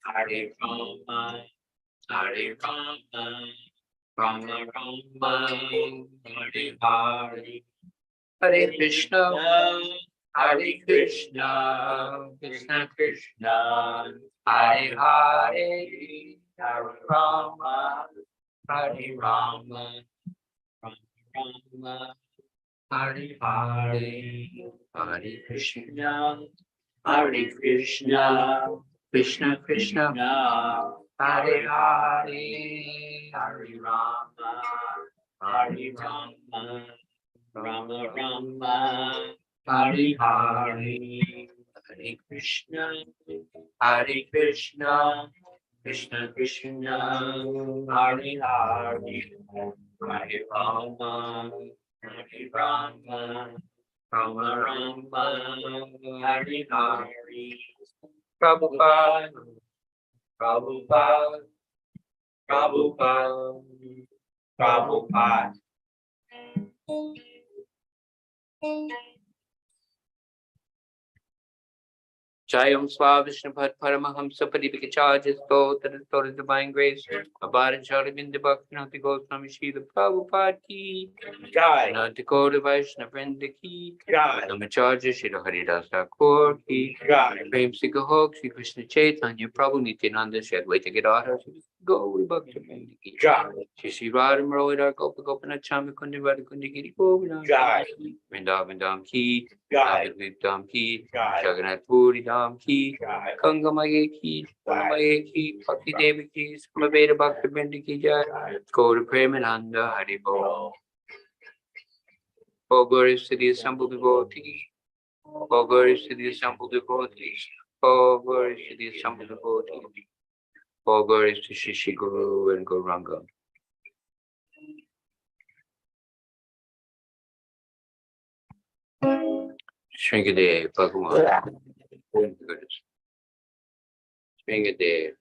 Hare Rama, Hare Rama, Rama Rama, Hare Hare, Hare Krishna, Hare Krishna, Krishna Krishna, Hare Hare, Hare Rama, Hare Rama, Rama Rama, Hare Hare, Hare Krishna, Hare Krishna, Krishna Krishna, Hare Hare, Hare Rama, Hare Rama, Rama Rama, Hare Hare, Hare Krishna, Hare Krishna, Krishna Krishna, Hare Hare, Hare Rama, Hare Rama, Rama Rama, Hare Hare. Prabhupada, Prabhupada, Prabhupada, Prabhupada. Jayam Swa Vishnupad Paramahamsa Paripikacharya Stotra Divine Grace Abhara Jalavinda Bhakti Goswami Srila Prabhupada Ki Jai Nandikota Vaishnava Vrinda Ki Jai Namacharya Srila Haridas Thakur Ki Jai Prem Sikha Hok Sri Krishna Chaitanya Prabhu Nityananda Sri Advaita Gadadhar Gauri Bhakta Vrinda Ki Jai Shri Radha Marohara Gopa Gopinath Chami Kundi Radha Kundi Giri Govardhan Jai Vrindavan Dham Ki Jai Dham Ki Jagannath Puri Dham Ki Gangamaye Ki Gangamaye Ki Bhakti Devi Ki Samaveda Bhakti Vrinda Ki Jai Gaura Premananda Hari Bol. All glories to the assembled devotees. All glories to the assembled devotees. All glories to the assembled devotees. All glories to Shri Guru and Gauranga. Shringadev Bhagavan. Shringadev.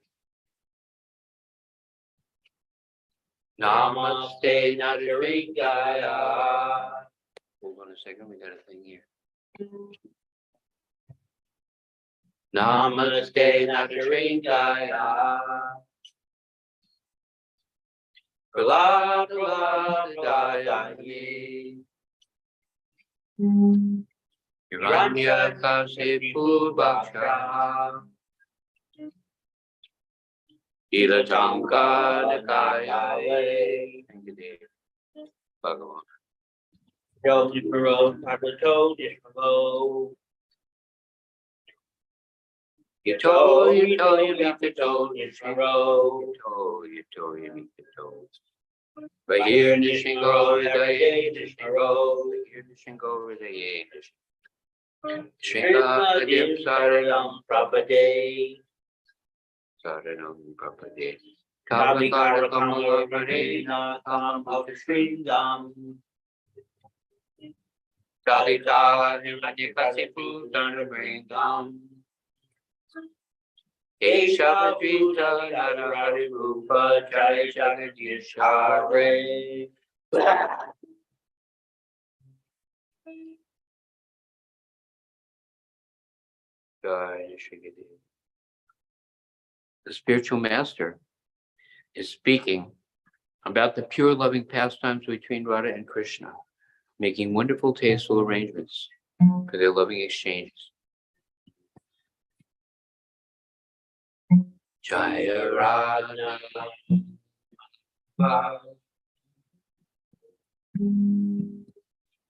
Namaste Nagarigaya. Hold on a second, we got a thing here. Namaste Nagarigaya. Pralad Pralad Hiranya Kasipu Bhaksha Ila Chamka Dakaya Bhagavan. Yogi Paro, Pagato, Dishpavo. Yato, Yamikato, Dishparo. Yato, Yamikato. Vayir Nishingo, Ridaye, Dishparo. Vayir Nishingo, Ridaye, Dishparo. Shringa Adim Saranam Prapade. Saranam Prapade. Kavikara Kamala Varena, Kamam Bhavashringam. Dalita Himadikasipu Dhanavringam. Kesha Vita Narari Rupa Jaya Jagadishare. The spiritual master is speaking about the pure loving pastimes between Radha and Krishna, making wonderful tasteful arrangements for their loving exchanges. Jaya Radha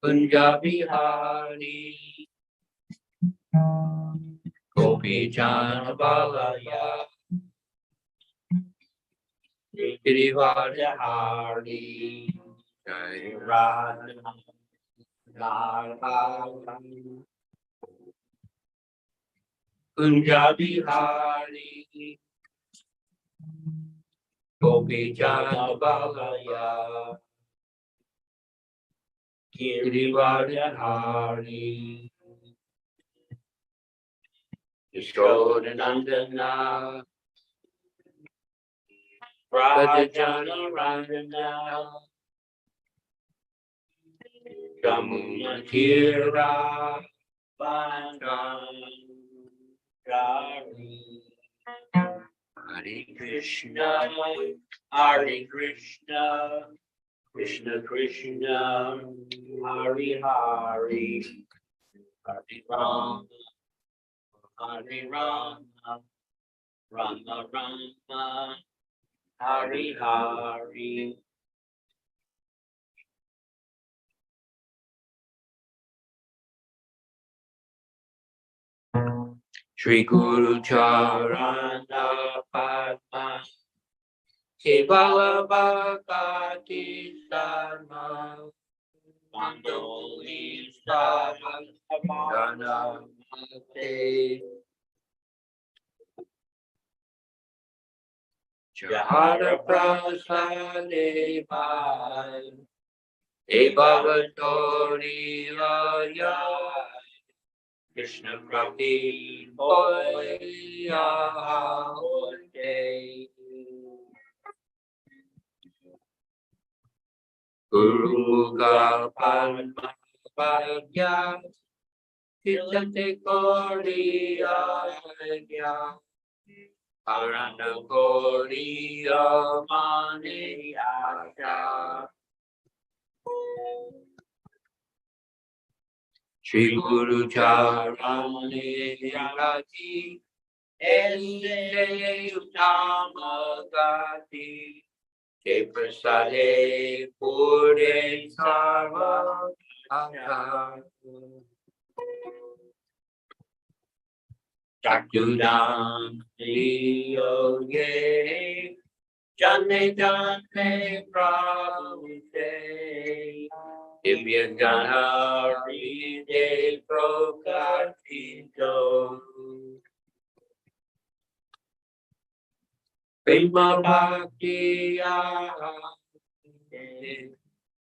Punjabi Hari Gopi Jana Balaya Girivardha Hari Jaya Radha Punjabi Hari Gopi Jana Balaya Girivardha Hari Yashodanandana Rajajana Rajana Jamunatira Bandhan Jari Hare Krishna, Hare Krishna, Krishna Krishna, Hare Hare, Hare Rama, Hare Rama, Rama Rama, Hare Hare. Shri Guru Charana Padma Kevala Bhakti Sarma Mandoli Sarvana Mate Jahara Prasade Bhai E Bhavatori Vaya Krishna Bhakti Hoya Hote Guru Padma Padya Chittate Koriya Arana Koriya Mani Asha Shri Guru Charane Raji Ese Uttama Gati Che Prasade Pure Sarva Chakudam Yoge Jane Jane Prabhu Se Divya Gana Ride Prokatito Prima Bhakti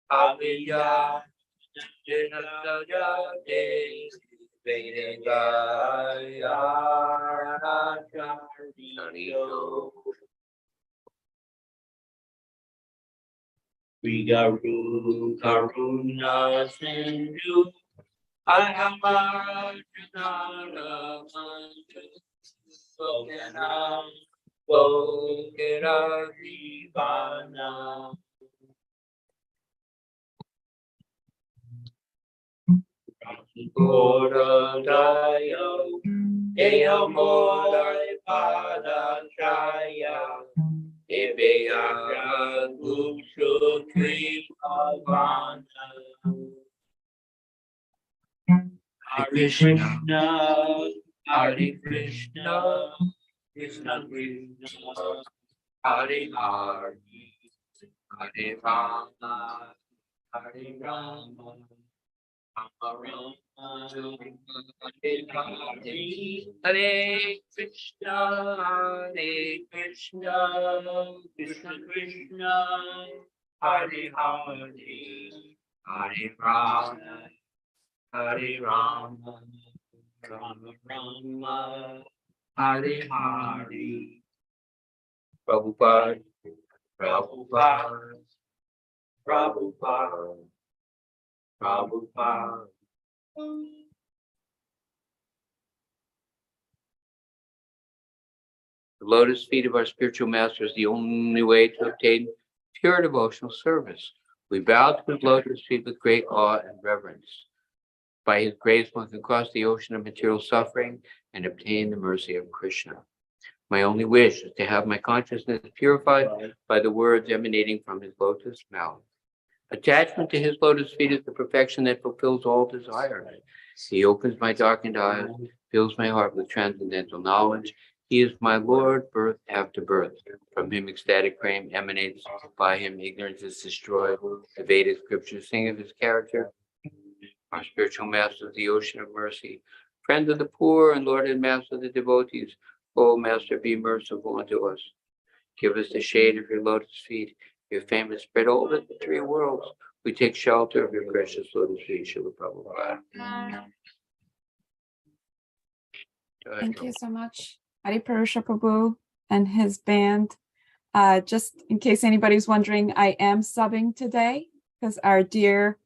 Aviya Jinasajate Vedagaya Charito Vigaru Karuna Sindhu Ahamarjunara Manju Sokanam Vokera Vivana Gora Dayo Deo Morai Pada Chaya Ebeya Gupshu Tri Bhavana Hare Krishna, Hare Krishna, Krishna Krishna, Hare Hare, Hare Rama, Hare Rama, Rama Rama, Hare Hare, Hare Krishna, Hare Krishna, Krishna Krishna, Hare Hare, Hare Rama. Hare Rama, Rama Rama, Hare Hare. Prabhupada, Prabhupada, Prabhupada, Prabhupada. The lotus feet of our spiritual master is the only way to obtain pure devotional service. We bow to his lotus feet with great awe and reverence. By his grace, one can cross the ocean of material suffering and obtain the mercy of Krishna. My only wish is to have my consciousness purified by the words emanating from his lotus mouth. Attachment to his lotus feet is the perfection that fulfills all desires. He opens my darkened eyes, fills my heart with transcendental knowledge. He is my Lord, birth after birth. From him ecstatic fame emanates. By him ignorance is destroyed. The Vedic scriptures sing of his character. Our spiritual master of the ocean of mercy, friend of the poor and Lord and master of the devotees, O Master, be merciful unto us. Give us the shade of your lotus feet. Your fame is spread over the three worlds. We take shelter of your precious lotus feet, Srila Prabhupada. Thank you so much, Hari Parusha Prabhu and his band. Just in case anybody's wondering, I am subbing today because our dear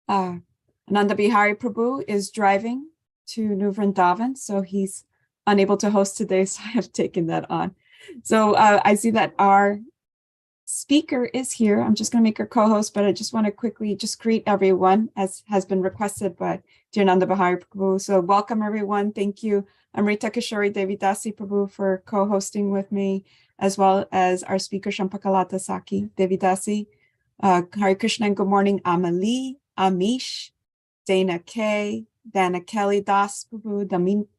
Ananda Bihari Prabhu is driving to New Vrindavan, so he's unable to host today, so I have taken that on. So I see that our speaker is here. I'm just going to make her co-host, but I just want to quickly just greet everyone as has been requested by Dear Nanda Bihari Prabhu. So welcome everyone. Thank you, Amrita Kishori Devi Dasi Prabhu, for co-hosting with me, as well as our speaker Champakalata Sakhi Devi Dasi. Hare Krishna and good morning, Amalie, Amish, Dana K, Dana Kelly Das Prabhu,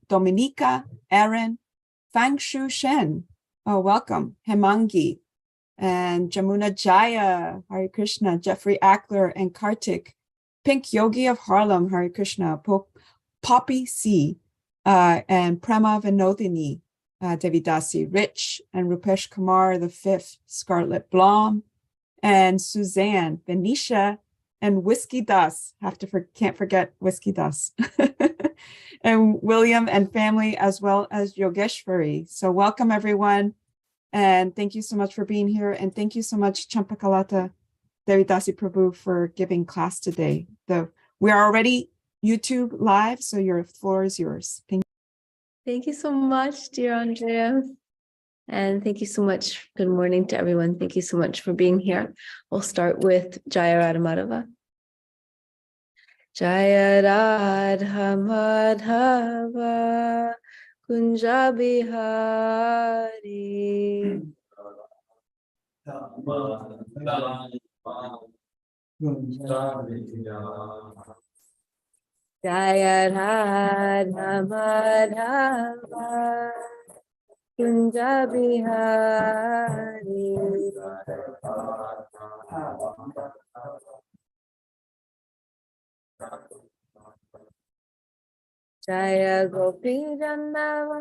Dominica, Aaron, Fang Shu Shen. Oh, welcome, Hemangi, and Jamuna Jaya, Hare Krishna, Jeffrey Ackler and Kartik, Pink Yogi of Harlem, Hare Krishna, Poppy C, and Prema Vinodini, Devi Dasi, Rich and Rupesh Kumar the Fifth, Scarlett Blom, and Suzanne, Venetia, and Whiskey Das. Can't forget Whiskey Das. And William and family, as well as Yogeshwari. So welcome everyone. And thank you so much for being here. And thank you so much, Champakalata Devi Dasi Prabhu, for giving class today. We are already YouTube live, so your floor is yours. Thank you so much, dear Andrea. And thank you so much. Good morning to everyone. Thank you so much for being here. We'll start with Jaya Radha Madhava. Jaya Radha Madhava Kunja Bihari. Jaya Radha Madhava Kunja Bihari. Jaya Gopi Jandava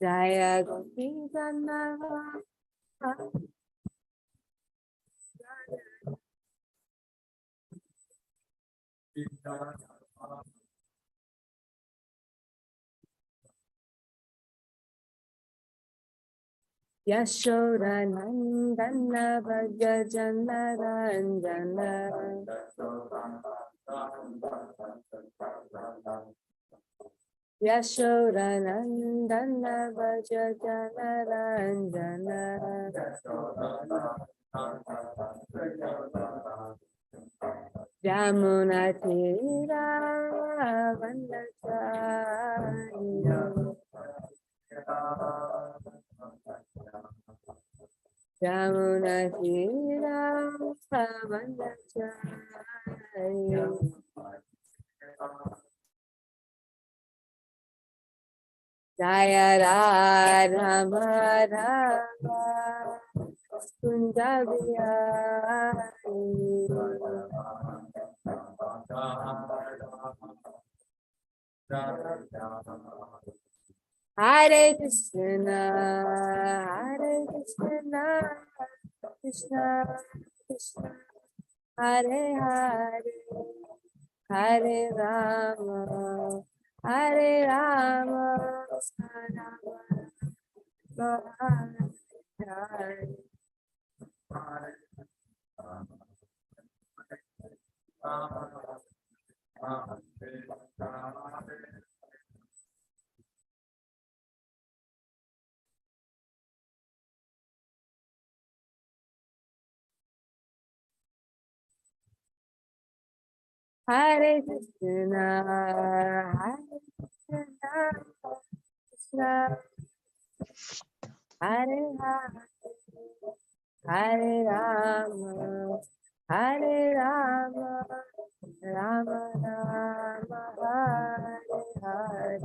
Jaya Gopi Jandava Yashoda Nandana Bhaja Jana Ranjana Yashoda Nandana Bhaja Jana Ranjana Yamuna Tira Vandachari Yamuna Tira Vandachari Jaya Radha Madhava Kunja Bihari. Hare Krishna, Hare Krishna, Krishna Krishna, Hare Hare, Hare Rama, Hare Rama, Rama Hare Hare Krishna, Hare Krishna, Krishna, Hare Hare, Hare Rama, Hare Rama, Rama Rama, Hare Hare.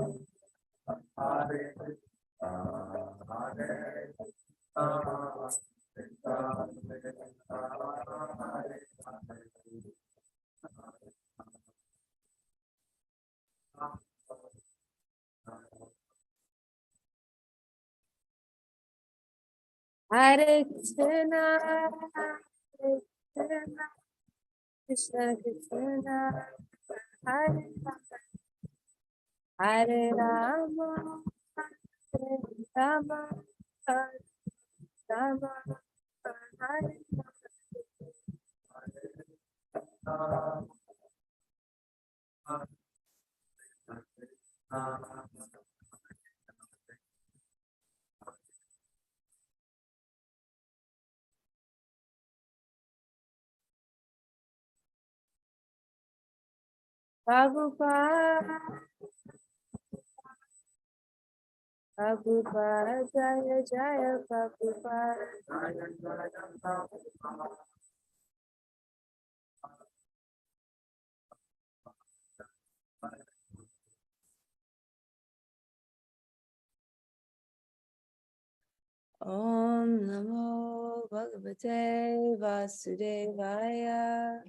Hare Krishna, Hare Krishna, Krishna Krishna, Hare Hare Rama, Hare Rama, Rama Prabhupada, Prabhupada, Jaya Jaya Prabhupada. Om Namo Bhagavate Vasudevaya.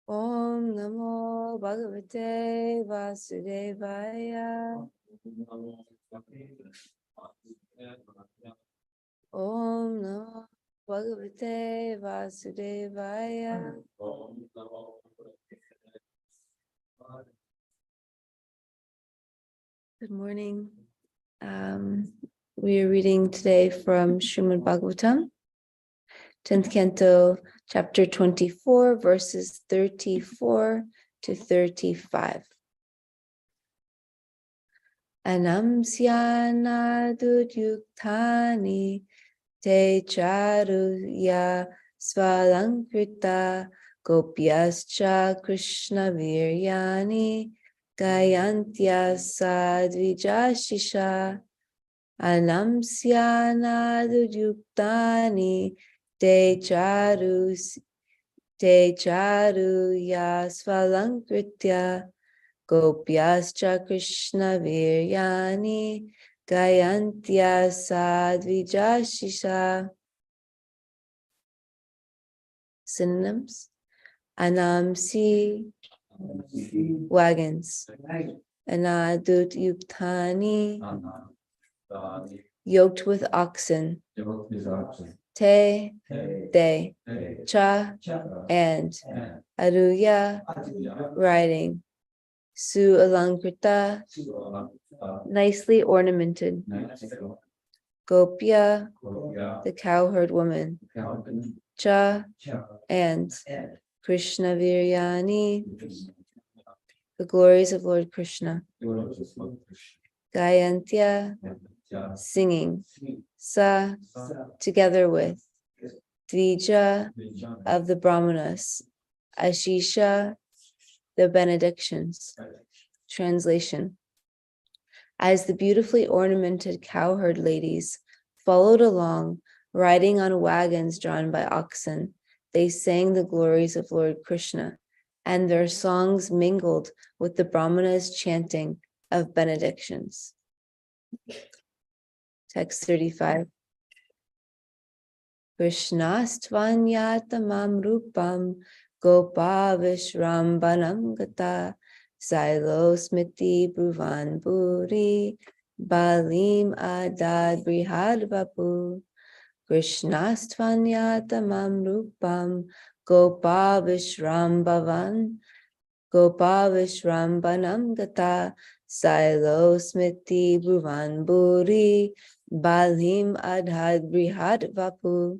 Om Namo Bhagavate Vasudevaya. Om Namo Bhagavate Vasudevaya. Good morning. We are reading today from Srimad Bhagavatam, 10th Canto, chapter 24, verses 34 to 35. Anamsyanadudyuktani te charuya svalankrita gopyascha Krishna viryani gayantya sadvijashisha. Anamsyanadudyuktani te charuya svalankritya gopyascha Krishna viryani gayantya sadvijashisha. Synonyms: Anamsi, wagons. Anadut yuktani, yoked with oxen. Te, they. Cha, and. Aruya, riding. Su alankrita, nicely ornamented. Gopya, the cowherd woman. Cha, and. Krishna viryani, the glories of Lord Krishna. Gayantya, singing. Sa, together with. Dvija, of the Brahmanas. Ashisha, the benedictions. Translation: as the beautifully ornamented cowherd ladies followed along, riding on wagons drawn by oxen, they sang the glories of Lord Krishna, and their songs mingled with the Brahmanas' chanting of benedictions. Text 35. Krishnastvanyatamam rupam gopa vishrambanam gata Sailo smiti bruvan buri balim adad brihad vapu. Krishnastvanyatamam rupam gopa vishrambanam gata Sailo smiti bruvan buri balim adad brihad vapu.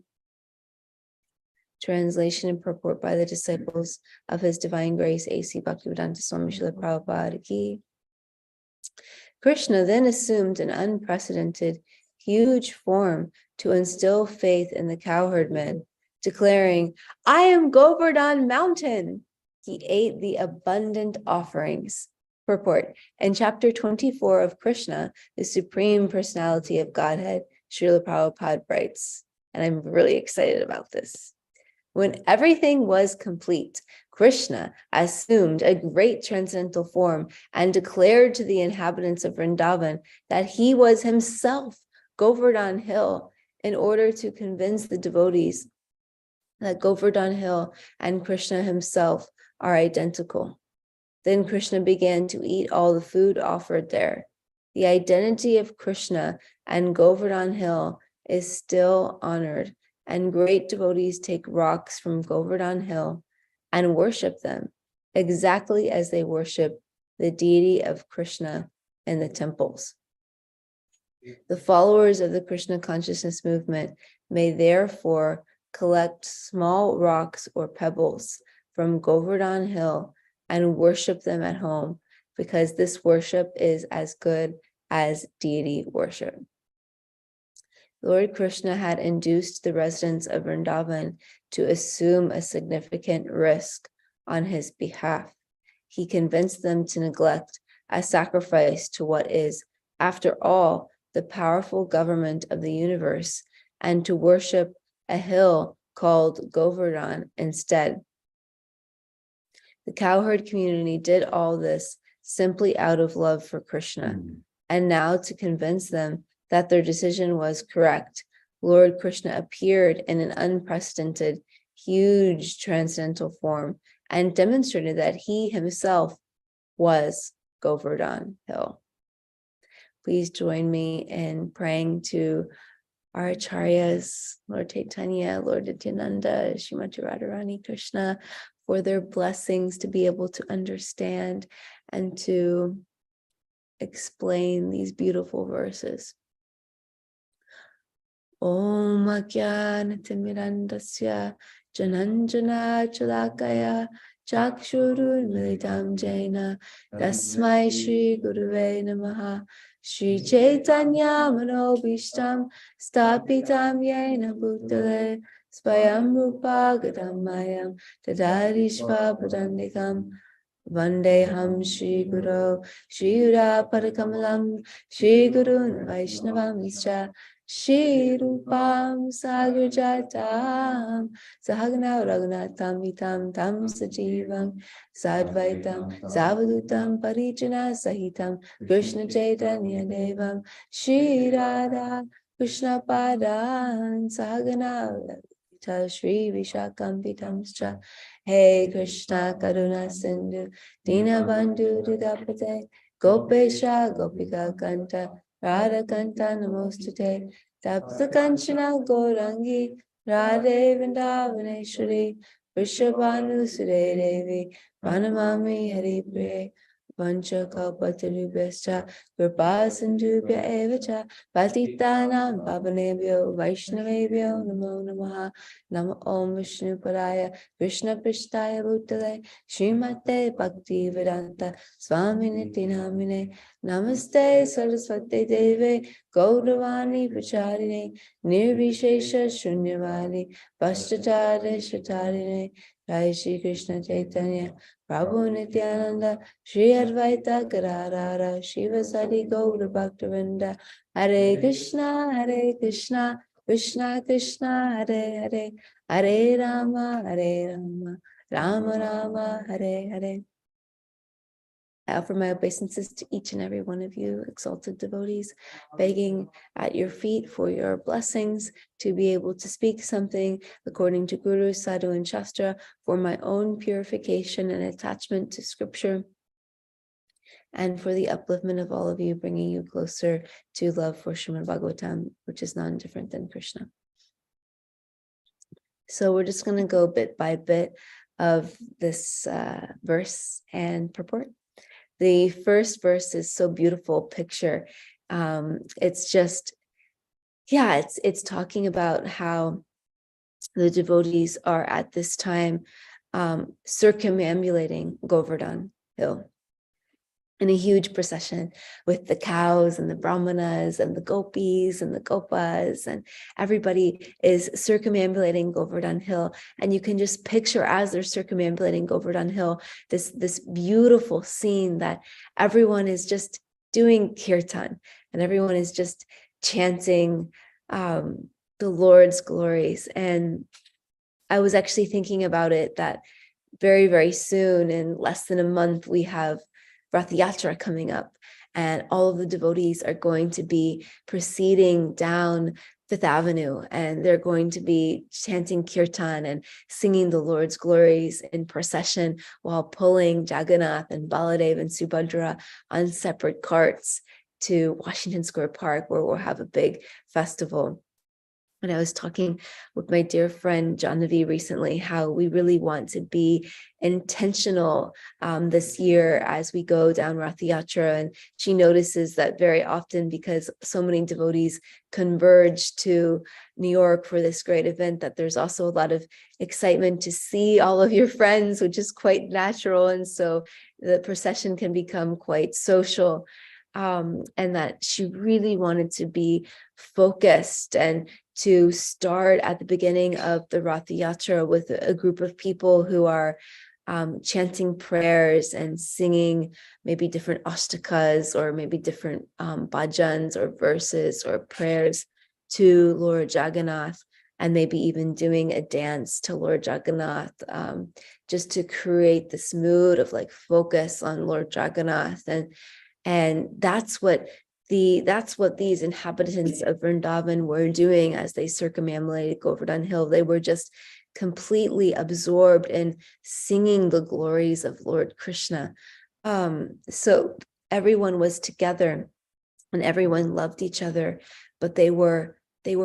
Translation and purport by the disciples of His Divine Grace, A.C. Bhaktivedanta Swami Srila Prabhupada Ki. Krishna then assumed an unprecedented, huge form to instill faith in the cowherd men, declaring, "I am Govardhan Mountain." He ate the abundant offerings. Purport: in chapter 24 of Krishna, the Supreme Personality of Godhead, Srila Prabhupada writes, and I'm really excited about this. When everything was complete, Krishna assumed a great transcendental form and declared to the inhabitants of Vrindavan that he was himself Govardhan Hill, in order to convince the devotees that Govardhan Hill and Krishna himself are identical. Then Krishna began to eat all the food offered there. The identity of Krishna and Govardhan Hill is still honored, and great devotees take rocks from Govardhan Hill and worship them exactly as they worship the deity of Krishna in the temples. The followers of the Krishna consciousness movement may therefore collect small rocks or pebbles from Govardhan Hill and worship them at home, because this worship is as good as deity worship. Lord Krishna had induced the residents of Vrindavan to assume a significant risk on his behalf. He convinced them to neglect a sacrifice to what is, after all, the powerful government of the universe, and to worship a hill called Govardhan instead. The cowherd community did all this simply out of love for Krishna. And now, to convince them that their decision was correct, Lord Krishna appeared in an unprecedented, huge transcendental form and demonstrated that he himself was Govardhan Hill. Please join me in praying to our acharyas, Lord Chaitanya, Lord Nityananda, Srimati Radharani Krishna, for their blessings to be able to understand and to explain these beautiful verses. Om Ajnanatirmirandasya Jananjana Chalakaya Chakshurun Militam Jaina Tasmai Shri Guruve Namaha Shri Chaitanya Manobishtam Stapitam Yena Bhutale Svayam Rupa Gadamayam Tadarishva Padandikam Vandeham Shri Guru Shri Yura Padakamalam Shri Gurun Vaishnavam Ischa Shri Rupam Sagrajatam Sahagna Raghunatam Vitam Tam Sajivam Sadvaitam Savadutam Parijana Sahitam Krishna Chaitanya Devam Shri Radha Krishna Padan Sahagna Shri Vishakam Vitamscha Hey Krishna Karuna Sindhu Dina Bandhu Didapate Gopesha Gopika Kanta Radha Kanta Namostute Tapta Kanchana Gorangi Radhe Vrindavaneshwari Vrishabhanu Sure Devi Pranamami Hari Priye Vancha Kalpatarubhascha Kripa Sindhubhya Evacha Patitanam Pavanebhyo Vaishnavebhyo Namo Namaha Namo Om Vishnu Paraya Krishna Prishtaya Bhutale Srimate Bhakti Vedanta Swami Niti Namine Namaste Saraswati Deve Gauravani Pracharine Nirvishesha Shunyavadi Vashtatare Shatarine Jai Shri Krishna Chaitanya Prabhu Nityananda Shri Advaita Gadadhara Shivasadi Gaura Bhaktivinoda Hare Krishna Krishna Krishna Hare Hare Hare Rama Rama Rama Hare Hare. I offer my obeisances to each and every one of you, exalted devotees, begging at your feet for your blessings to be able to speak something according to Guru, Sadhu, and Shastra for my own purification and attachment to scripture, and for the upliftment of all of you, bringing you closer to love for Srimad Bhagavatam, which is none different than Krishna. So we're just going to go bit by bit of this verse and purport. The first verse is so beautiful picture. It's just, it's talking about how the devotees are at this time circumambulating Govardhan Hill in a huge procession with the cows and the brahmanas and the gopis and the gopas, and everybody is circumambulating Govardhan Hill. And you can just picture, as they're circumambulating Govardhan Hill, this beautiful scene that everyone is just doing kirtan and everyone is just chanting the Lord's glories. And I was actually thinking about it that very, very soon, in less than a month, we have Rath Yatra coming up, and all of the devotees are going to be proceeding down Fifth Avenue, and they're going to be chanting kirtan and singing the Lord's glories in procession while pulling Jagannath and Baladev and Subhadra on separate carts to Washington Square Park, where we'll have a big festival. And I was talking with my dear friend Janavi recently, how we really want to be intentional this year as we go down Rath Yatra. And she notices that very often, because so many devotees converge to New York for this great event, that there's also a lot of excitement to see all of your friends, which is quite natural. And so the procession can become quite social. And that she really wanted to be focused and to start at the beginning of the Rath Yatra with a group of people who are chanting prayers and singing maybe different ashtakas or maybe different bhajans or verses or prayers to Lord Jagannath, and maybe even doing a dance to Lord Jagannath, just to create this mood of like focus on Lord Jagannath. And that's what these inhabitants of Vrindavan were doing as they circumambulated Govardhan Hill. They were just completely absorbed in singing the glories of Lord Krishna. So everyone was together and everyone loved each other, but they were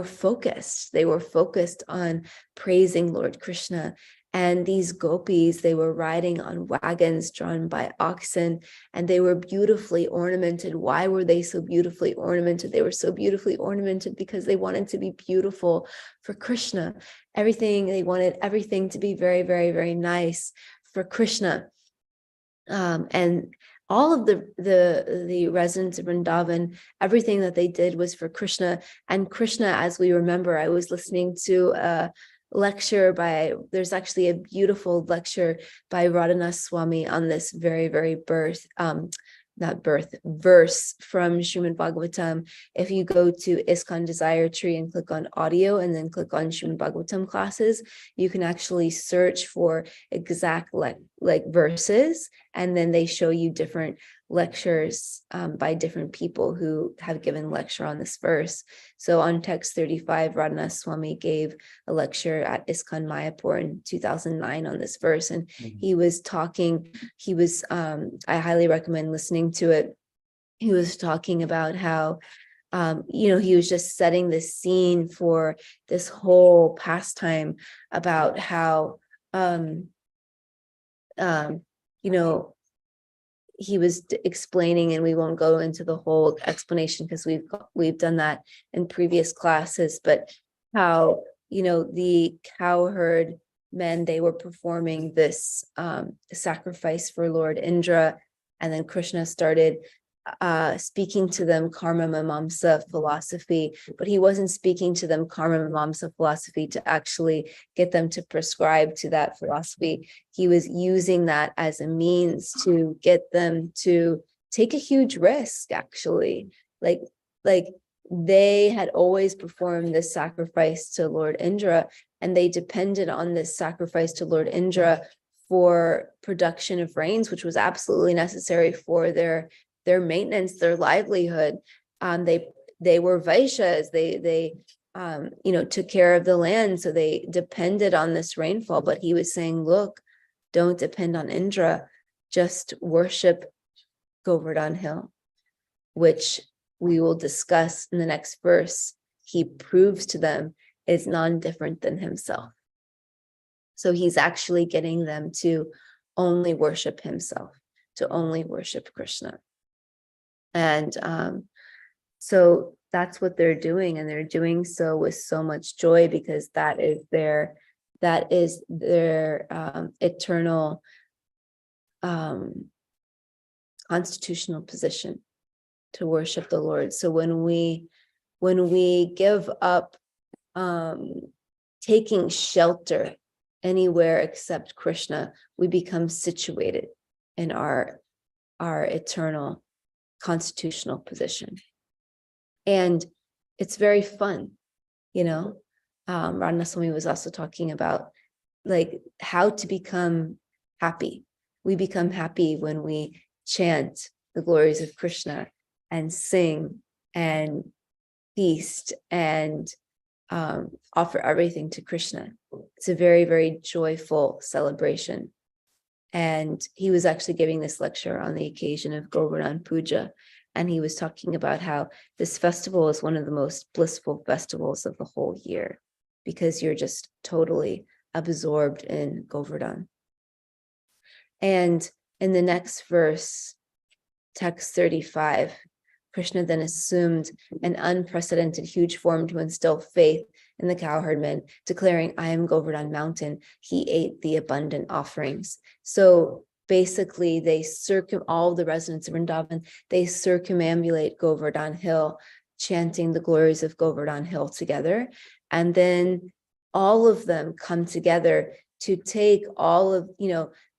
focused. They were focused on praising Lord Krishna. And these gopis, they were riding on wagons drawn by oxen, and they were beautifully ornamented. Why were they so beautifully ornamented? They were so beautifully ornamented because they wanted to be beautiful for Krishna. They wanted everything to be very, very, very nice for Krishna. And all of the residents of Vrindavan, everything that they did was for Krishna. And Krishna, as we remember, I was listening to a lecture there's actually a beautiful lecture by Radhanath Swami on this very, very verse from Srimad Bhagavatam. If you go to ISKCON Desire Tree and click on audio and then click on Srimad Bhagavatam classes, you can actually search for exact like verses, and then they show you different lectures by different people who have given lecture on this verse. So on text 35, Radhanath Swami gave a lecture at ISKCON Mayapur in 2009 on this verse, and he was I highly recommend listening to it. He was talking about how he was just setting the scene for this whole pastime about how he was explaining, and we won't go into the whole explanation because we've done that in previous classes, but how the cowherd men, they were performing this sacrifice for Lord Indra, and then Krishna started speaking to them karma mimamsa philosophy, but he wasn't speaking to them karma mimamsa philosophy to actually get them to prescribe to that philosophy. He was using that as a means to get them to take a huge risk, actually. Like they had always performed this sacrifice to Lord Indra, and they depended on this sacrifice to Lord Indra for production of rains, which was absolutely necessary for their maintenance, their livelihood. They were Vaishyas. They took care of the land, so they depended on this rainfall. But he was saying, look, don't depend on Indra, just worship Govardhan Hill, which we will discuss in the next verse. He proves to them is non-different than himself. So he's actually getting them to only worship himself, to only worship Krishna. And so that's what they're doing, and they're doing so with so much joy, because that is their eternal constitutional position, to worship the Lord. So when we give up taking shelter anywhere except Krishna, we become situated in our eternal constitutional position. And it's very fun, Radhanath Swami was also talking about like how to become happy. We become happy when we chant the glories of Krishna and sing and feast and offer everything to Krishna. It's a very, very joyful celebration. And he was actually giving this lecture on the occasion of Govardhan Puja. And he was talking about how this festival is one of the most blissful festivals of the whole year, because you're just totally absorbed in Govardhan. And in the next verse, text 35, Krishna then assumed an unprecedented huge form to instill faith in the cowherdmen, declaring, I am Govardhan mountain. He ate the abundant offerings. So basically they all the residents of Vrindavan, they circumambulate Govardhan hill, chanting the glories of Govardhan hill together. And then all of them come together to take all of,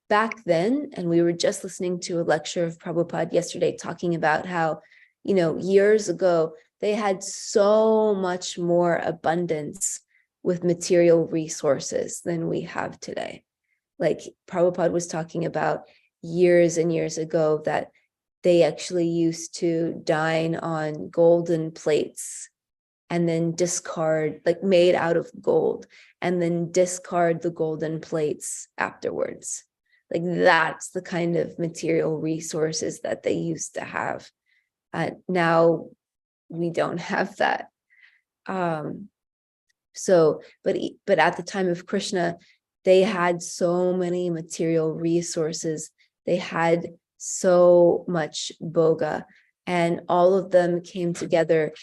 back then, and we were just listening to a lecture of Prabhupada yesterday talking about how, years ago, they had so much more abundance with material resources than we have today. Like Prabhupada was talking about years and years ago that they actually used to dine on golden plates and then discard, like made out of gold, and then discard the golden plates afterwards. Like that's the kind of material resources that they used to have. Now we don't have that. But at the time of Krishna, they had so many material resources. They had so much bhoga, and all of them came together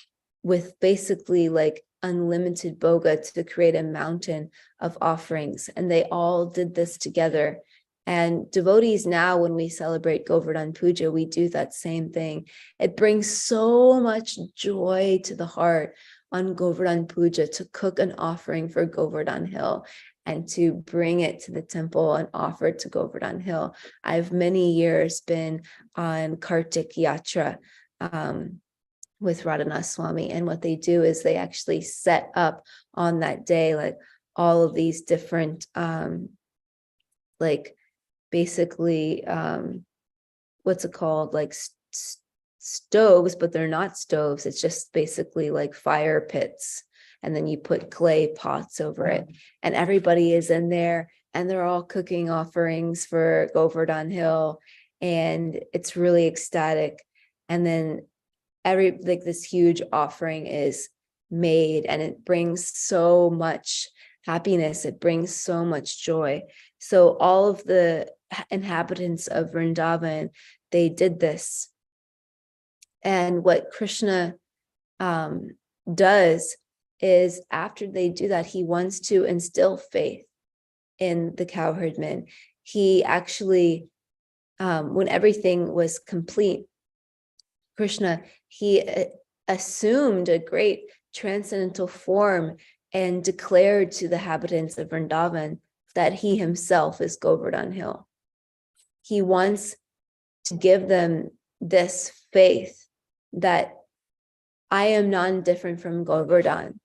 with basically like unlimited bhoga to create a mountain of offerings. And they all did this together. And devotees now, when we celebrate Govardhan Puja, we do that same thing. It brings so much joy to the heart on Govardhan Puja to cook an offering for Govardhan Hill and to bring it to the temple and offer it to Govardhan Hill. I've many years been on Kartik Yatra with Radhanath Swami, and what they do is they actually set up on that day like all of these different basically what's it called, like stoves, but they're not stoves. It's just basically like fire pits, and then you put clay pots over it, and everybody is in there and they're all cooking offerings for Govardhan Hill, and it's really ecstatic. And then this huge offering is made, and it brings so much happiness, it brings so much joy. So all of the inhabitants of Vrindavan, they did this. And what Krishna does is, after they do that, he wants to instill faith in the cowherdmen. He actually, when everything was complete, Krishna, he assumed a great transcendental form and declared to the inhabitants of Vrindavan that he himself is Govardhan Hill. He wants to give them this faith that I am non-different from Govardhan,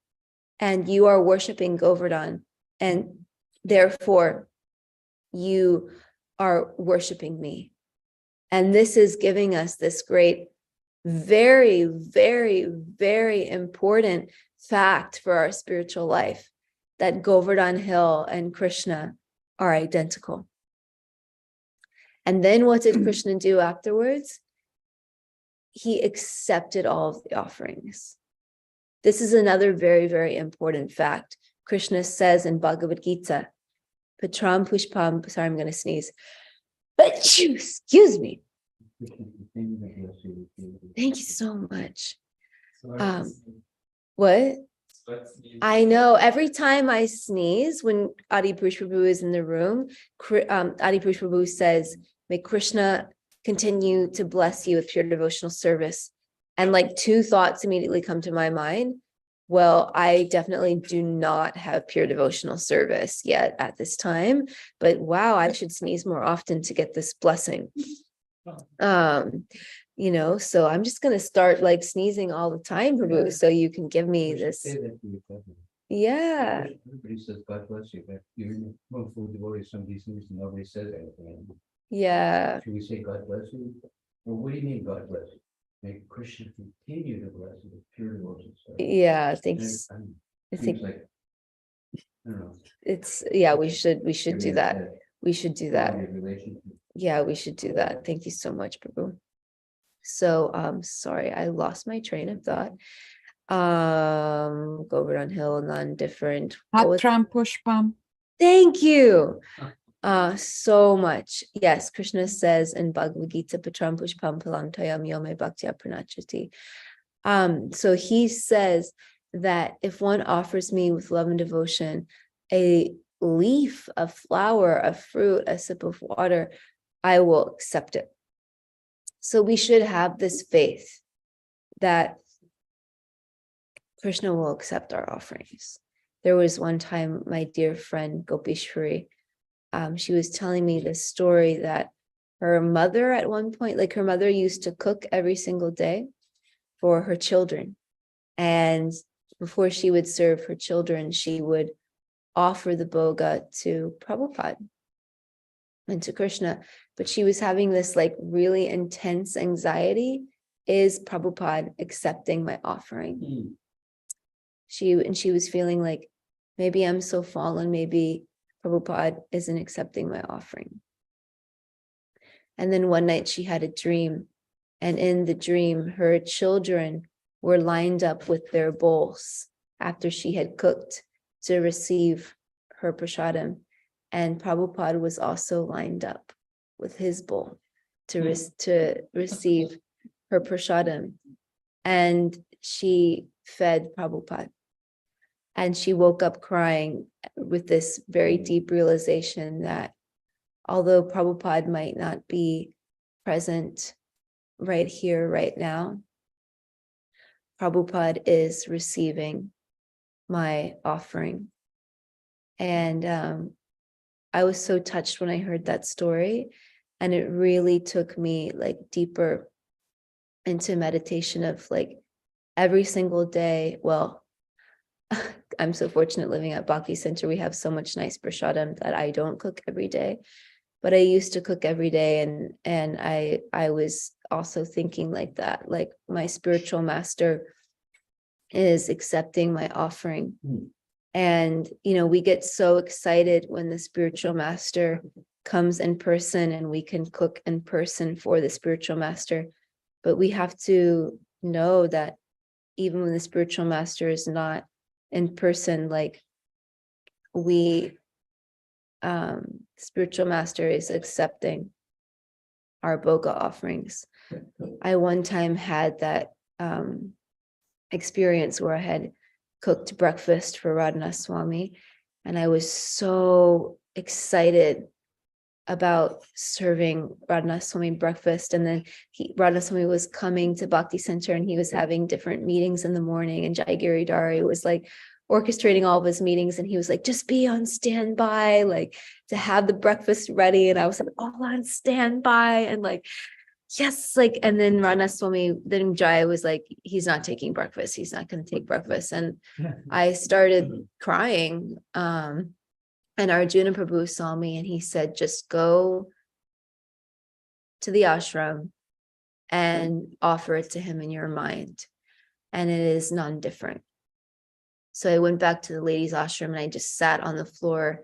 and you are worshiping Govardhan, and therefore you are worshiping me. And this is giving us this great, very, very, very important fact for our spiritual life, that Govardhan Hill and Krishna are identical. And then what did Krishna do afterwards? He accepted all of the offerings. This is another very, very important fact. Krishna says in Bhagavad Gita, Patram Pushpam, sorry, I'm going to sneeze. But excuse me. Thank you so much. What? I know every time I sneeze, when Adi Purush Prabhu is in the room, Adi Purush Prabhu says, may Krishna continue to bless you with pure devotional service. And like two thoughts immediately come to my mind. Well, I definitely do not have pure devotional service yet at this time, but wow, I should sneeze more often to get this blessing. So I'm just going to start like sneezing all the time, Prabhu, so you can give me this. Yeah. Everybody says God bless you, but you're full devotees, somebody sneezes, nobody says anything. Yeah. Should we say God bless you? Well, what do you mean God bless you? May Krishna continue to bless you with pure devotion. Yeah, thanks. I think like, I don't know. It's, yeah, we should do that. We should do that. Yeah, we should do that. Thank you so much, Prabhu. So sorry, I lost my train of thought. Govardhan Hill, non-different. Patram Pushpam. Thank you so much. Yes, Krishna says in Bhagavad Gita, Patram Pushpam Palam Tayam Yome Bhaktya Pranachati. So he says that if one offers me with love and devotion a leaf, a flower, a fruit, a sip of water, I will accept it. So we should have this faith that Krishna will accept our offerings. There was one time my dear friend Gopishwari, she was telling me this story that her mother at one point, like her mother used to cook every single day for her children. And before she would serve her children, she would offer the bhoga to Prabhupada and to Krishna. But she was having this like really intense anxiety. Is Prabhupada accepting my offering? She was feeling like, maybe I'm so fallen, maybe Prabhupada isn't accepting my offering. And then one night she had a dream, and in the dream, her children were lined up with their bowls after she had cooked to receive her prasadam. And Prabhupada was also lined up with his bowl to receive her prasadam. And she fed Prabhupada. And she woke up crying with this very deep realization that although Prabhupada might not be present right here, right now, Prabhupada is receiving my offering. And I was so touched when I heard that story. And it really took me like deeper into meditation of like every single day. Well, I'm so fortunate living at Bhakti Center. We have so much nice prasadam that I don't cook every day, but I used to cook every day. And I was also thinking like that, like my spiritual master is accepting my offering. And, you know, we get so excited when the spiritual master comes in person and we can cook in person for the spiritual master. But we have to know that even when the spiritual master is not in person, like spiritual master is accepting our bhoga offerings. I one time had that experience where I had cooked breakfast for Radhanath Swami, and I was so excited about serving Radhanath Swami breakfast. And then Radhanath Swami was coming to Bhakti Center, and he was having different meetings in the morning, and Jai Giridhari was like orchestrating all of his meetings, and he was like, just be on standby, like to have the breakfast ready. And I was like, all on standby, and like, yes, like, and then Radhanath Swami, then Jai was like, he's not taking breakfast, he's not going to take breakfast. And I started crying. And Arjuna Prabhu saw me and he said, just go to the ashram and offer it to him in your mind. And it is non-different. So I went back to the ladies' ashram and I just sat on the floor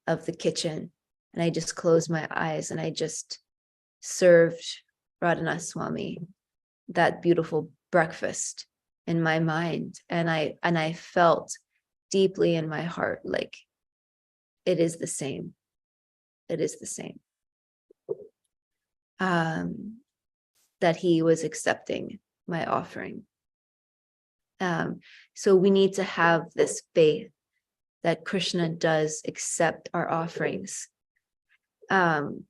of the kitchen and I just closed my eyes and I just served Radhanath Swami that beautiful breakfast in my mind. And I felt deeply in my heart, like, it is the same. It is the same. That he was accepting my offering. So we need to have this faith that Krishna does accept our offerings. And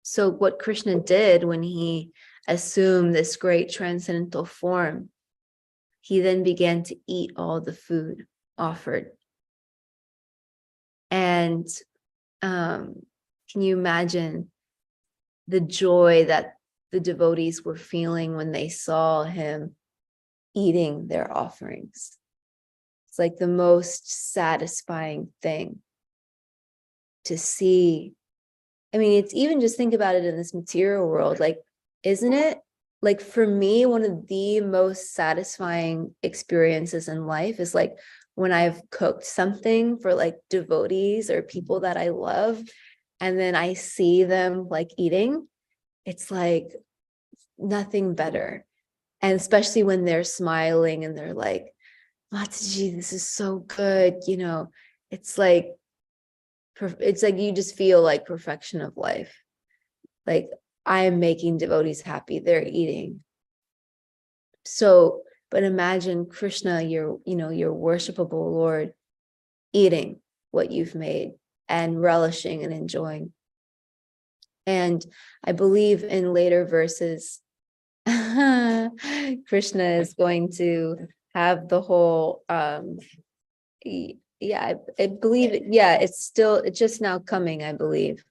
so what Krishna did when he assumed this great transcendental form, he then began to eat all the food offered. And can you imagine the joy that the devotees were feeling when they saw him eating their offerings? It's like the most satisfying thing to see. I mean, it's even just think about it in this material world, like, isn't it? Like for me, one of the most satisfying experiences in life is like when I've cooked something for like devotees or people that I love, and then I see them like eating, it's like nothing better. And especially when they're smiling and they're like, Mataji, this is so good. It's like you just feel like perfection of life. Like, I am making devotees happy. They're eating. So, but imagine Krishna, your worshipable Lord, eating what you've made and relishing and enjoying. And I believe in later verses, Krishna is going to have the whole, I believe it. Yeah, it's just now coming, I believe.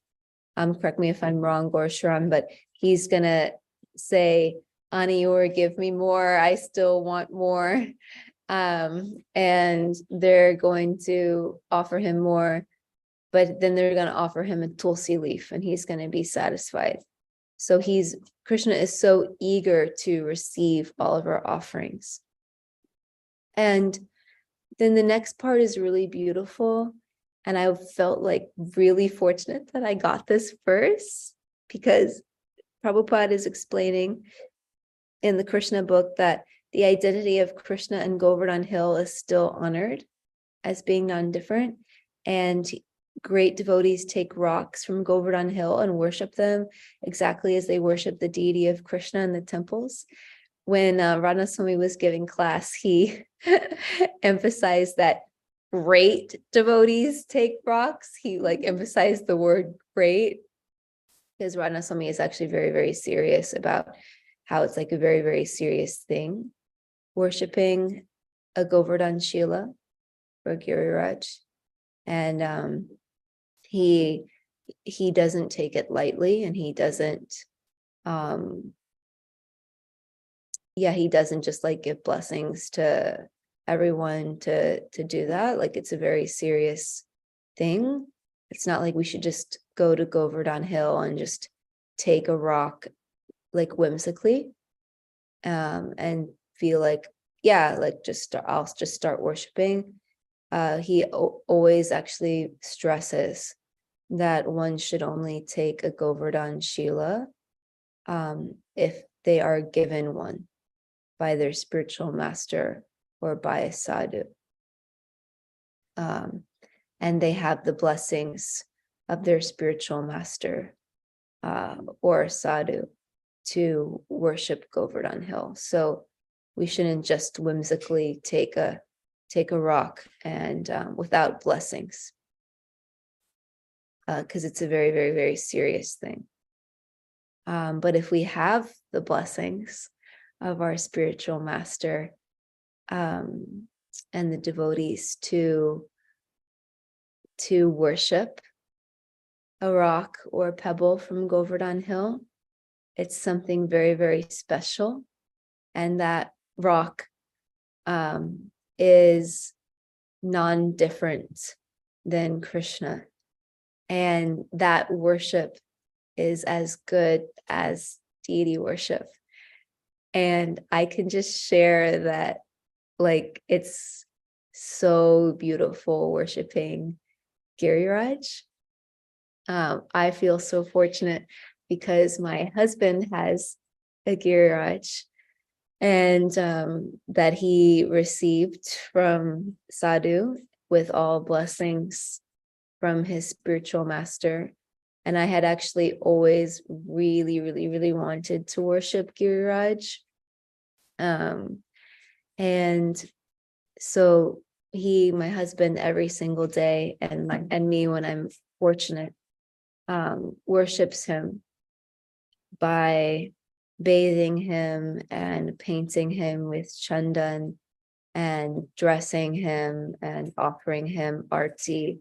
Correct me if I'm wrong, Gorshram, but he's gonna say, Aniur, give me more. I still want more. And they're going to offer him more, but then they're going to offer him a tulsi leaf and he's going to be satisfied. So Krishna is so eager to receive all of our offerings. And then the next part is really beautiful. And I felt like really fortunate that I got this verse, because Prabhupada is explaining in the Krishna book that the identity of Krishna and Govardhan Hill is still honored as being non-different. And great devotees take rocks from Govardhan Hill and worship them exactly as they worship the deity of Krishna in the temples. When Radhaswami was giving class, he emphasized that great devotees take rocks. He emphasized the word great, because Radhaswami is actually very, very serious about how it's like a very, very serious thing, worshipping a Govardhan Shila for Giriraj. And he doesn't take it lightly, and he doesn't just give blessings to everyone to do that. It's a very serious thing. It's not like we should just go to Govardhan Hill and just take a rock whimsically and feel I'll just start worshiping. He always actually stresses that one should only take a Govardhan Shila if they are given one by their spiritual master or by a sadhu. And they have the blessings of their spiritual master or sadhu to worship Govardhan Hill. So we shouldn't just whimsically take a rock and without blessings, because it's a very, very, very serious thing. But if we have the blessings of our spiritual master and the devotees to worship a rock or a pebble from Govardhan Hill, it's something very, very special. And that rock is non-different than Krishna. And that worship is as good as deity worship. And I can just share that, it's so beautiful worshiping Giriraj. I feel so fortunate because my husband has a Giriraj, and that he received from Sadhu with all blessings from his spiritual master. And I had actually always really, really, really wanted to worship Giriraj. And so my husband, every single day, and me when I'm fortunate, worships him by bathing him and painting him with chandan and dressing him and offering him arti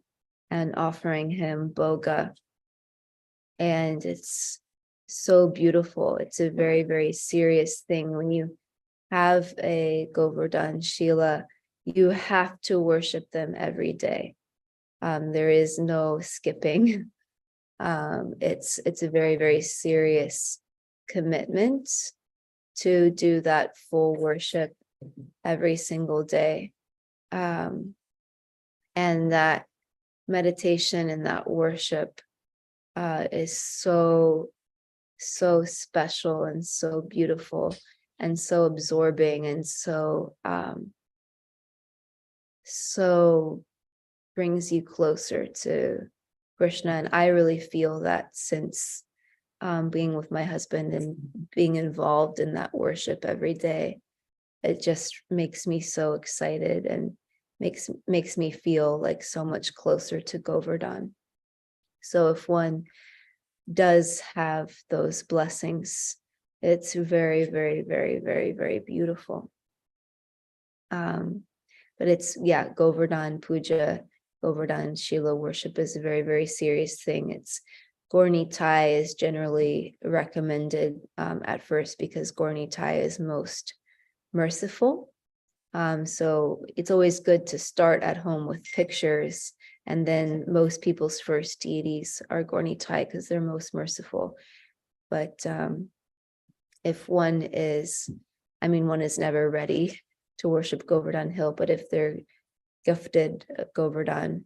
and offering him boga. And it's so beautiful. It's a very, very serious thing. When you have a Govardhan Shila, you have to worship them every day. There is no skipping. It's a very, very serious commitment to do that full worship every single day. And that meditation and that worship is so so special and so beautiful and so absorbing and so brings you closer to Krishna. And I really feel that since being with my husband and being involved in that worship every day, it just makes me so excited and makes me feel like so much closer to Govardhan. So if one does have those blessings, it's very, very, very, very, very beautiful. But it's, yeah, Govardhan Puja, Govardhan Shila worship is a very, very serious thing. It's Gaur Nitai is generally recommended at first because Gaur Nitai is most merciful. So it's always good to start at home with pictures, and then most people's first deities are Gaur Nitai because they're most merciful. But if one is never ready to worship Govardhan Hill, but if they're gifted Govardhan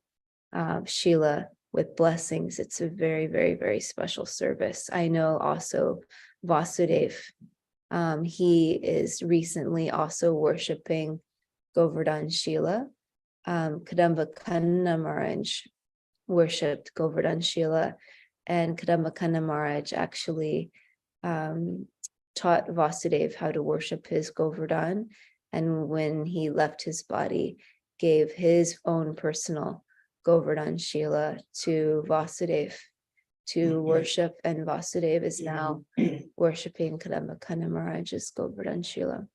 Shila with blessings, it's a very, very, very special service. I know also Vasudev, he is recently also worshiping Govardhan Shila. Kadamba Kanna Maharaj worshipped Govardhan Shila, and Kadamba Kanna Maharaj actually taught Vasudev how to worship his Govardhan, and when he left his body, gave his own personal Govardhan Shila to Vasudev to worship, and Vasudev is now worshiping Kadamba Kanna Maharaj's Govardhan Shila.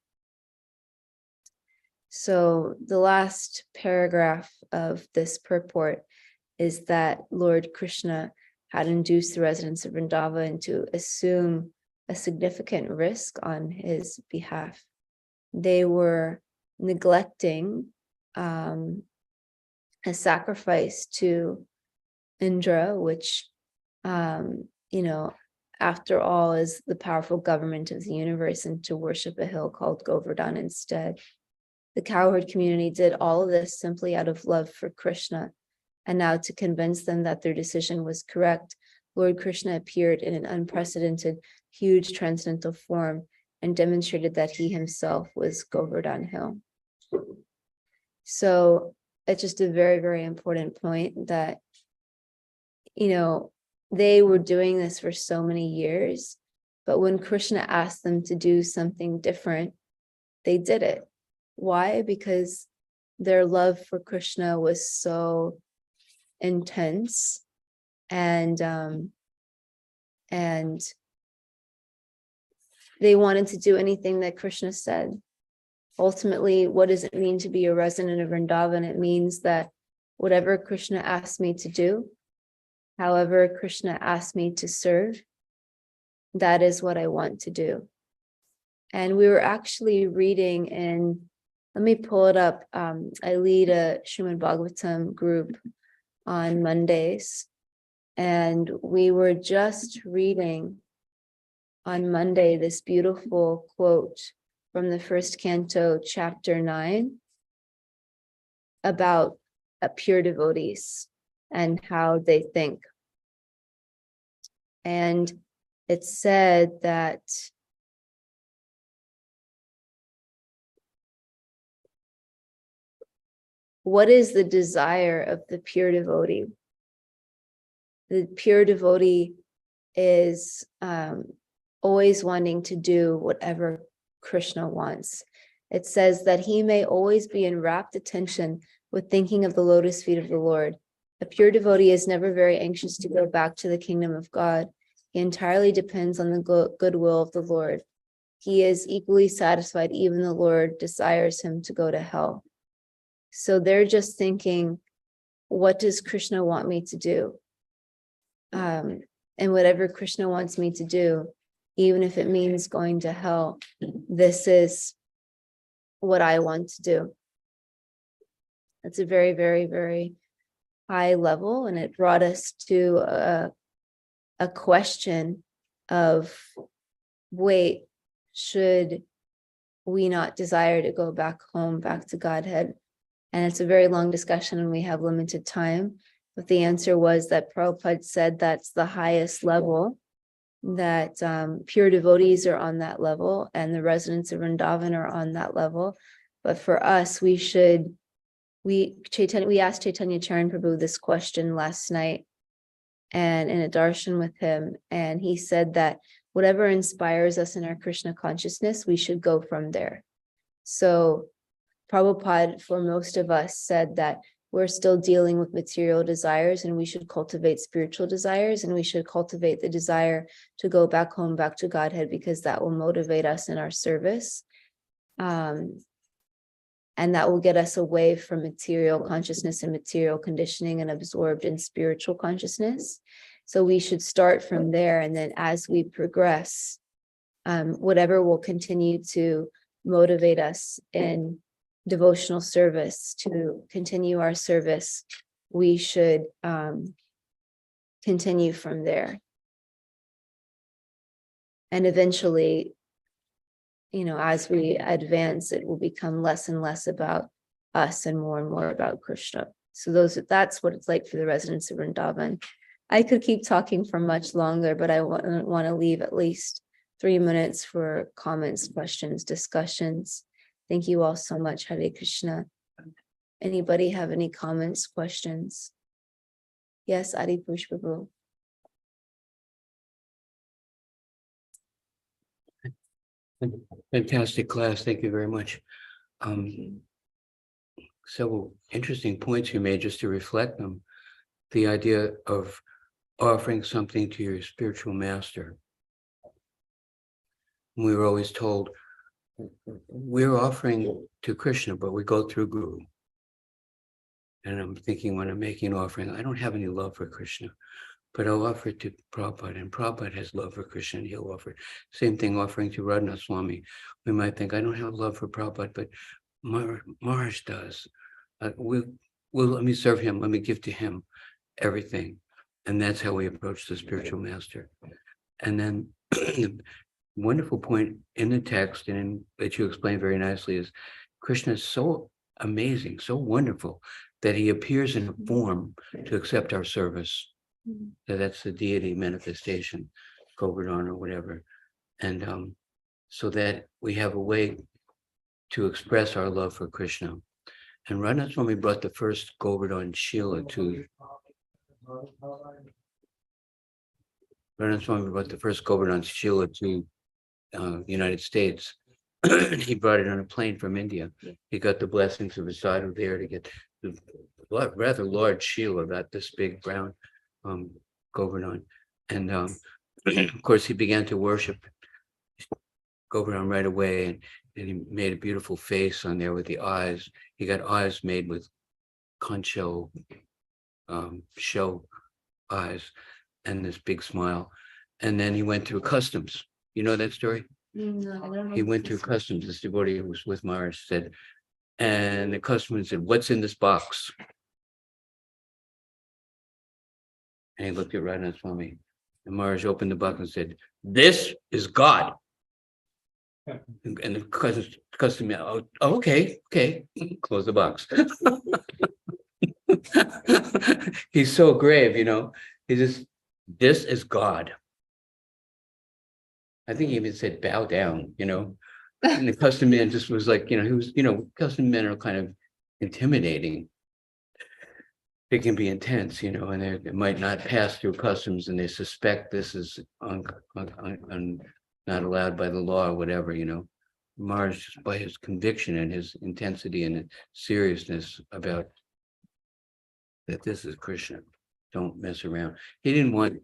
So the last paragraph of this purport is that Lord Krishna had induced the residents of Vrindavan to assume a significant risk on his behalf. They were neglecting a sacrifice to Indra, which, after all, is the powerful government of the universe, and to worship a hill called Govardhan instead. The cowherd community did all of this simply out of love for Krishna. And now, to convince them that their decision was correct, Lord Krishna appeared in an unprecedented, huge transcendental form and demonstrated that he himself was Govardhan Hill. So it's just a very, very important point that, they were doing this for so many years, but when Krishna asked them to do something different, they did it. Why? Because their love for Krishna was so intense, and they wanted to do anything that Krishna said. Ultimately, what does it mean to be a resident of Vrindavan? It means that whatever Krishna asked me to do, however Krishna asked me to serve, that is what I want to do. And we were actually reading in, let me pull it up. I lead a Srimad Bhagavatam group on Mondays, and we were just reading on Monday this beautiful quote from the first canto, chapter 9, about pure devotees and how they think. And it said that what is the desire of the pure devotee? The pure devotee is always wanting to do whatever Krishna wants. It says that he may always be in rapt attention with thinking of the lotus feet of the Lord. A pure devotee is never very anxious to go back to the kingdom of God. He entirely depends on the goodwill of the Lord. He is equally satisfied even the Lord desires him to go to hell. So they're just thinking, what does Krishna want me to do? And whatever Krishna wants me to do, even if it means going to hell, this is what I want to do. That's a very, very, very high level. And it brought us to a question of, wait, should we not desire to go back home, back to Godhead? And it's a very long discussion and we have limited time. But the answer was that Prabhupada said that's the highest level, that pure devotees are on that level and the residents of Vrindavan are on that level. But for us, we asked Chaitanya Charan Prabhu this question last night and in a darshan with him, and he said that whatever inspires us in our Krishna consciousness, we should go from there. So Prabhupada, for most of us, said that we're still dealing with material desires and we should cultivate spiritual desires, and we should cultivate the desire to go back home, back to Godhead, because that will motivate us in our service. And that will get us away from material consciousness and material conditioning and absorbed in spiritual consciousness. So we should start from there. And then as we progress, whatever will continue to motivate us in devotional service to continue our service, we should continue from there. And eventually, as we advance, it will become less and less about us and more about Krishna. So that's what it's like for the residents of Vrindavan. I could keep talking for much longer, but I want to leave at least 3 minutes for comments, questions, discussions. Thank you all so much. Hare Krishna. Anybody have any comments, questions? Yes, Adi Pushpabu. Fantastic class. Thank you very much. Several interesting points you made, just to reflect them. The idea of offering something to your spiritual master. We were always told we're offering to Krishna, but we go through Guru. And I'm thinking, when I'm making an offering, I don't have any love for Krishna, but I'll offer it to Prabhupada, and Prabhupada has love for Krishna, and he'll offer it. Same thing offering to Radhanath Swami. We might think, I don't have love for Prabhupada, but Maharaj does. Let me serve him, let me give to him everything. And that's how we approach the spiritual master. And then the wonderful point in the text, and that you explained very nicely, is Krishna is so amazing, so wonderful, that he appears in a form to accept our service. So that's the deity manifestation, Govardhan or whatever. And so that we have a way to express our love for Krishna. And Radhanath Swami brought the first Govardhan Shila to the United States. He brought it on a plane from India. He got the blessings of his sadhu there to get the rather large Shila, about this big, brown Govardhan. And of course, he began to worship Govardhan right away, and he made a beautiful face on there with the eyes. He got eyes made with conch shell eyes, and this big smile. And then he went through customs. You know that story? No, I don't know. He went through customs. This devotee who was with Maharaj said, and the customer said, "What's in this box?" And he looked at Radhanath Swami. And Maharaj opened the box and said, "This is God." And the customer, "Oh, okay. Close the box." He's so grave, He just, "This is God." I think he even said, "Bow down," And the custom man just was like, he was, custom men are kind of intimidating. They can be intense, and they might not pass through customs, and they suspect this is not allowed by the law or whatever, Maharaj, just by his conviction and his intensity and seriousness about that this is Krishna, don't mess around. He didn't want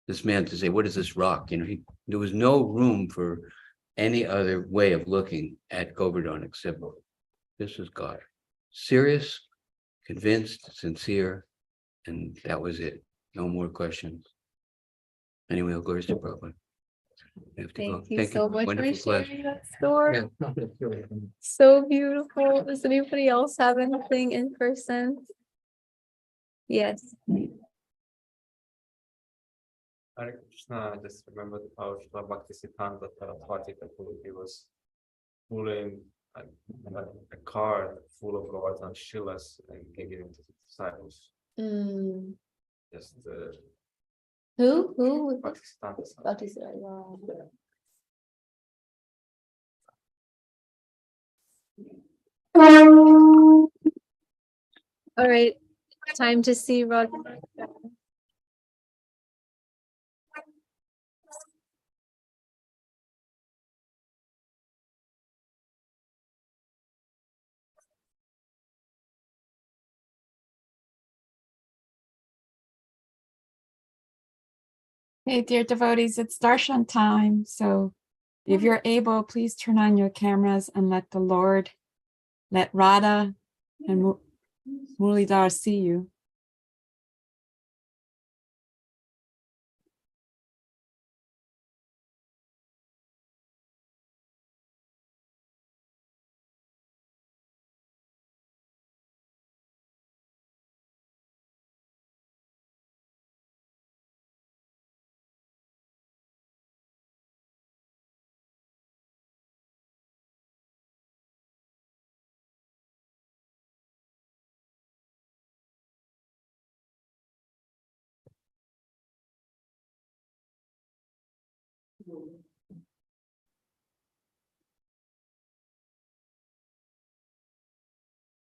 this man to say, "What is this rock?" There was no room for any other way of looking at Govardhan except this is God. Serious, convinced, sincere, and that was it. No more questions. Anyway, I'll go to Prabhupada. Thank you so much for Wonderful class. sharing that story. Yeah. So beautiful. Does anybody else have anything in person? Yes. Hare Krishna, I just remember the power of Bhakti Center he was pulling a car full of Govardhan Shilas and giving it to the disciples. Mm. Just Who? Bhaktisiddhanta Sakhi. Bhakti Center. Wow. All right, time to see Rod. Hey, dear devotees, it's darshan time. So if you're able, please turn on your cameras and let the Lord, let Radha and Muralidhar see you.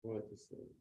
What is it?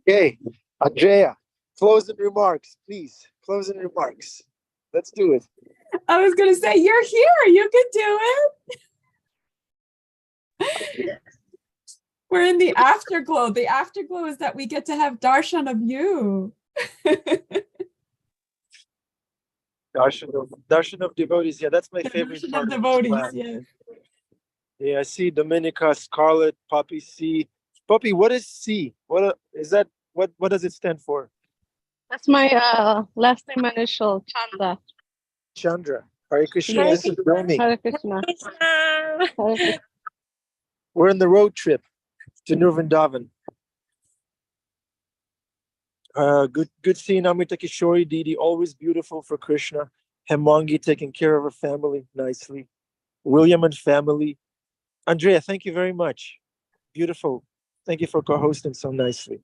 Okay, Andrea, closing remarks, please. Closing remarks. Let's do it. I was going to say, you're here. You can do it. We're in the afterglow. The afterglow is that we get to have darshan of you. Darshan of devotees. Yeah, that's my favorite Darshan part of of this devotees, class. yes. Yeah, I see Dominica, Scarlet, Poppy C. Poppy, what is C? Is that? What does it stand for? That's my last name initial, Chanda. Chandra. Hare Krishna. Yes. This is Romy. Hare Krishna. Hare Krishna. We're on the road trip to Nirvandavan. Good seeing Amrita Kishori Didi, always beautiful for Krishna. Hemangi taking care of her family nicely. William and family. Andrea, thank you very much. Beautiful. Thank you for co-hosting so nicely.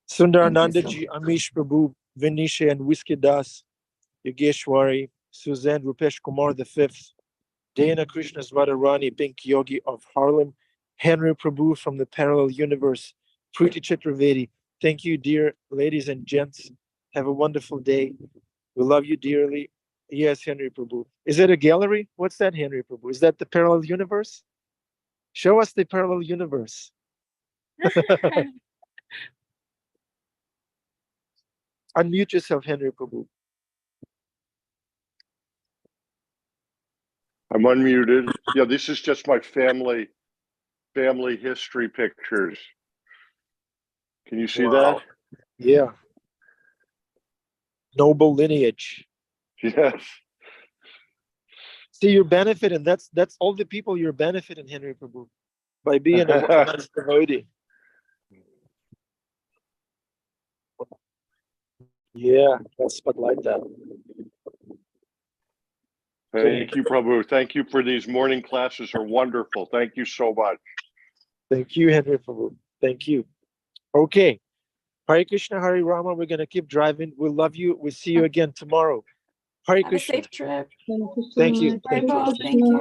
Sundar Thank you so Nandaji, Amish Prabhu, Vinisha and Whiskey Das, Yogeshwari, Suzanne Rupesh Kumar V, Dana Krishna's Radharani, Pink Yogi of Harlem, Henry Prabhu from the Parallel Universe, Preeti Chaturvedi. Thank you, dear ladies and gents. Have a wonderful day. We love you dearly. Yes, Henry Prabhu. Is it a gallery? What's that, Henry Prabhu? Is that the Parallel Universe? Show us the Parallel Universe. Unmute yourself, Henry Prabhu. I'm unmuted. Yeah, this is just my family history pictures. Can you see Wow. Yeah. Noble lineage. that? Yes. See, you're benefiting. That's all the people you're benefiting, Henry Prabhu, by being a nice devotee. Yeah, let's spotlight that. Thank you, Prabhu. Thank you for these morning classes are wonderful. Thank you so much. Thank you, Henry Prabhu. Thank you. Okay. Hare Krishna, Hare Rama. We're gonna keep driving. We love you. We'll see you again tomorrow. Hare Have a Krishna. safe trip. Thank you. Bye, Paul. Thank you.